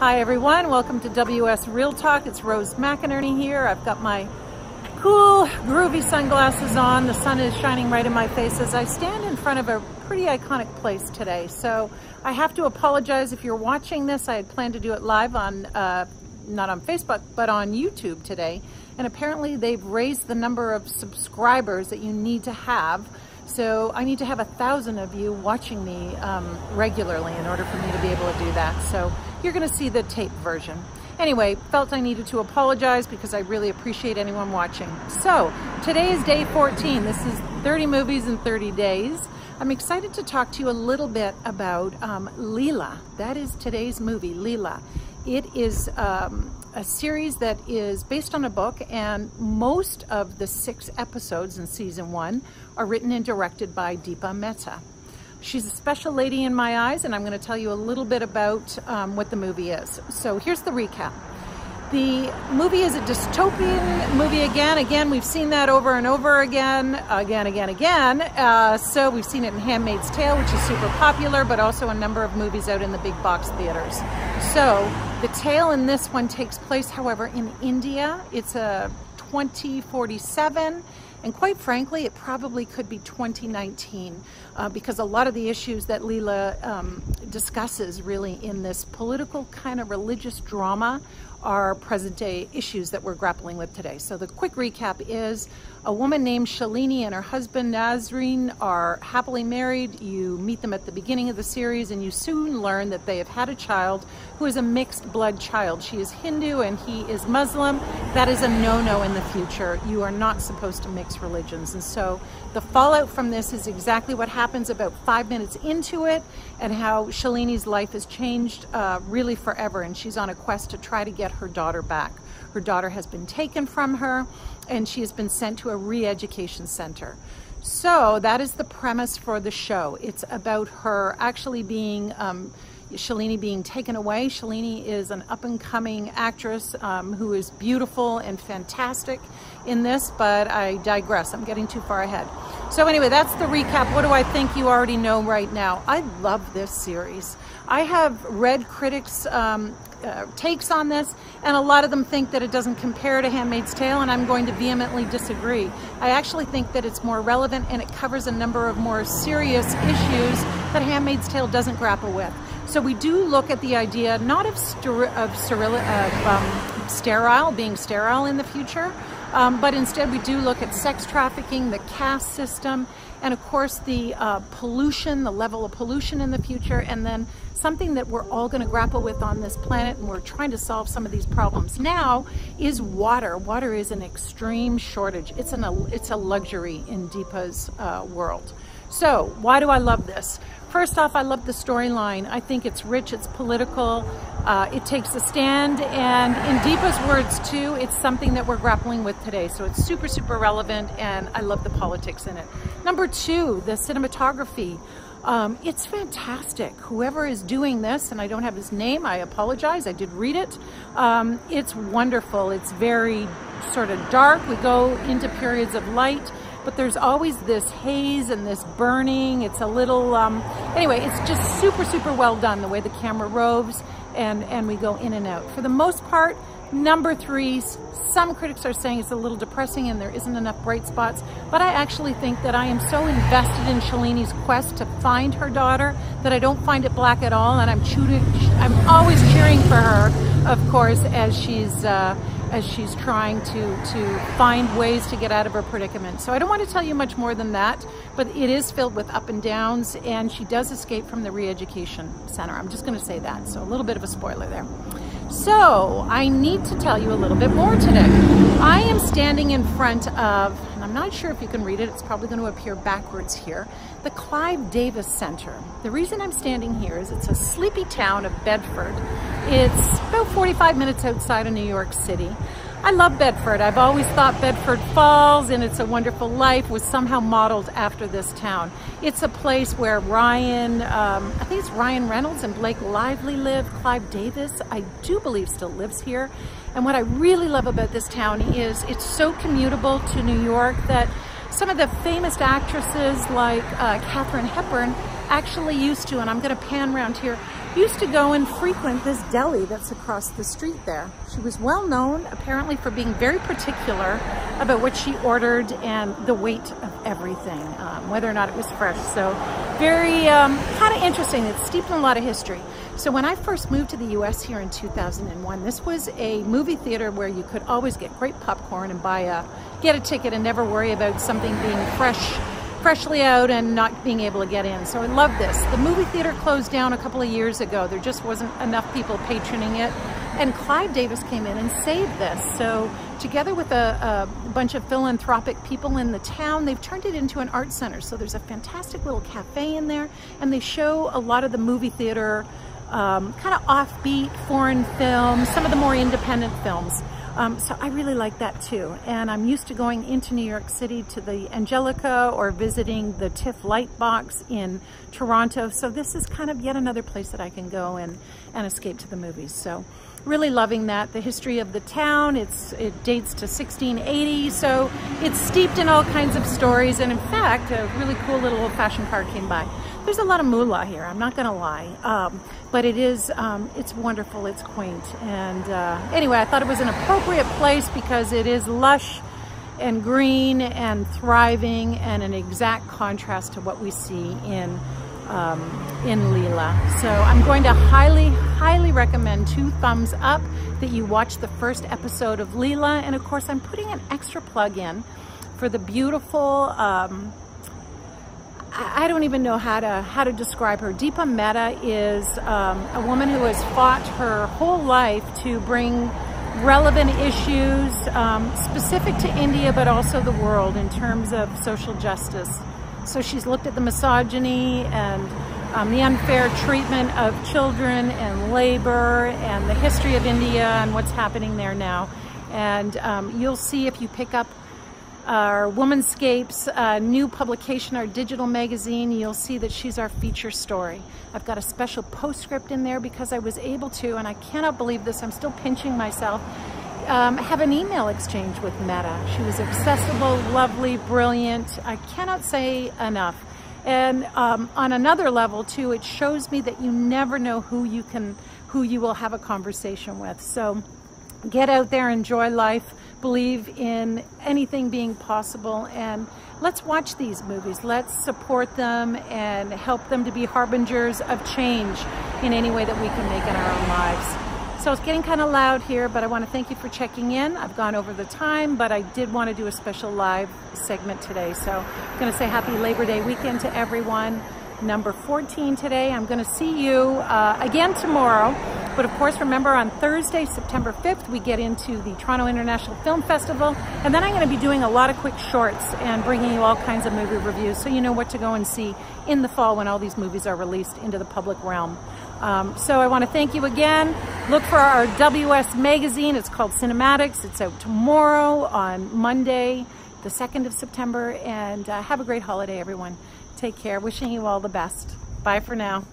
Hi everyone, welcome to WS Real Talk. It's Rose McInerney here. I've got my cool, groovy sunglasses on. The sun is shining right in my face as I stand in front of a pretty iconic place today. So I have to apologize if you're watching this. I had planned to do it live on, not on Facebook, but on YouTube today. And apparently they've raised the number of subscribers that you need to have. So I need to have 1,000 of you watching me regularly in order for me to be able to do that. So you're going to see the tape version. Anyway, felt I needed to apologize because I really appreciate anyone watching. So today is day 14. This is 30 movies in 30 days. I'm excited to talk to you a little bit about Leila. That is today's movie, Leila. It is a series that is based on a book, and most of the 6 episodes in season 1 are written and directed by Deepa Mehta. She's a special lady in my eyes, and I'm going to tell you a little bit about what the movie is. So here's the recap. The movie is a dystopian movie again. Again, we've seen that over and over again. So we've seen it in Handmaid's Tale, which is super popular, but also a number of movies out in the big box theaters. So the tale in this one takes place, however, in India. It's a 2047. And quite frankly, it probably could be 2019 because a lot of the issues that Leila discusses really in this political kind of religious drama are present day issues that we're grappling with today. So the quick recap is a woman named Shalini and her husband Nazreen are happily married. You meet them at the beginning of the series and you soon learn that they have had a child who is a mixed blood child. She is Hindu and he is Muslim. That is a no-no in the future. You are not supposed to mix religions. And so the fallout from this is exactly what happens about 5 minutes into it, and how Shalini's life has changed really forever, and she's on a quest to try to get her daughter back. Her daughter has been taken from her and she has been sent to a re-education center. So that is the premise for the show. It's about her actually being Shalini being taken away. Shalini is an up-and-coming actress who is beautiful and fantastic in this, but I digress. I'm getting too far ahead. So anyway, that's the recap. What do I think you already know right now? I love this series. I have read critics' takes on this, and a lot of them think that it doesn't compare to Handmaid's Tale, and I'm going to vehemently disagree. I actually think that it's more relevant and it covers a number of more serious issues that Handmaid's Tale doesn't grapple with. So we do look at the idea not of being sterile in the future, but instead we do look at sex trafficking, the caste system, and of course the pollution, the level of pollution in the future, and then something that we're all going to grapple with on this planet, and we're trying to solve some of these problems now, is water. Water is an extreme shortage. It's a luxury in Deepa's world. So why do I love this? First off, I love the storyline. I think it's rich, it's political, it takes a stand, and in Deepa's words too, it's something that we're grappling with today. So it's super, super relevant, and I love the politics in it. Number 2, the cinematography. It's fantastic. Whoever is doing this, and I don't have his name, I apologize, I did read it. It's wonderful. It's very sort of dark. We go into periods of light, but there's always this haze and this burning. It's a little, anyway, it's just super, super well done, the way the camera roves, and we go in and out. For the most part, number 3, some critics are saying it's a little depressing and there isn't enough bright spots, but I actually think that I am so invested in Shalini's quest to find her daughter that I don't find it black at all, and I'm always cheering for her, of course, as she's trying to find ways to get out of her predicament. So I don't want to tell you much more than that, but it is filled with up and downs, and she does escape from the re-education center. I'm just going to say that, so a little bit of a spoiler there. So I need to tell you a little bit more today. I am standing in front of, and I'm not sure if you can read it, it's probably going to appear backwards here, the Clive Davis Center. The reason I'm standing here is it's a sleepy town of Bedford. It's about 45 minutes outside of New York City. I love Bedford. I've always thought Bedford Falls and It's a Wonderful Life was somehow modeled after this town. It's a place where Ryan, I think it's Ryan Reynolds and Blake Lively live. Clive Davis, I do believe, still lives here. And what I really love about this town is it's so commutable to New York that some of the famous actresses like Katharine Hepburn actually used to, and I'm going to pan around here, used to go and frequent this deli that's across the street there. She was well known apparently for being very particular about what she ordered and the weight of everything, whether or not it was fresh. So very kind of interesting. It's steeped in a lot of history. So when I first moved to the US here in 2001, this was a movie theater where you could always get great popcorn and get a ticket and never worry about something being freshly out and not being able to get in. So I love this. The movie theater closed down a couple of years ago. There just wasn't enough people patroning it. And Clive Davis came in and saved this. So together with a bunch of philanthropic people in the town, they've turned it into an art center. So there's a fantastic little cafe in there, and they show a lot of the movie theater kind of offbeat foreign films, some of the more independent films. So I really like that too. And I'm used to going into New York City to the Angelica or visiting the TIFF Lightbox in Toronto. So this is kind of yet another place that I can go and escape to the movies. So really loving that. The history of the town, it dates to 1680. So it's steeped in all kinds of stories. And in fact, a really cool little old-fashioned car came by. There's a lot of moolah here, I'm not gonna lie. But it is, it's wonderful, it's quaint. And anyway, I thought it was an appropriate place because it is lush and green and thriving and an exact contrast to what we see in Leila. So I'm going to highly recommend 2 thumbs up that you watch the first episode of Leila. And of course, I'm putting an extra plug in for the beautiful, I don't even know how to describe her. Deepa Mehta is a woman who has fought her whole life to bring relevant issues specific to India, but also the world in terms of social justice. So she's looked at the misogyny and the unfair treatment of children and labor and the history of India and what's happening there now. And you'll see if you pick up our Womanscape's new publication, our digital magazine, you'll see that she's our feature story. I've got a special postscript in there because I was able to, and I cannot believe this, I'm still pinching myself, have an email exchange with Mehta. She was accessible, lovely, brilliant. I cannot say enough. And on another level too, it shows me that you never know who you will have a conversation with. So get out there, enjoy life, believe in anything being possible, and let's watch these movies. Let's support them and help them to be harbingers of change in any way that we can make in our own lives. So it's getting kind of loud here, but I want to thank you for checking in. I've gone over the time, but I did want to do a special live segment today. So I'm going to say happy Labor Day weekend to everyone. Number 14 today. I'm going to see you again tomorrow. But of course, remember on Thursday, September 5th, we get into the Toronto International Film Festival. And then I'm going to be doing a lot of quick shorts and bringing you all kinds of movie reviews so you know what to go and see in the fall when all these movies are released into the public realm. So I want to thank you again. Look for our WS magazine. It's called Cinematics. It's out tomorrow on Monday, the 2nd of September. And have a great holiday, everyone. Take care. Wishing you all the best. Bye for now.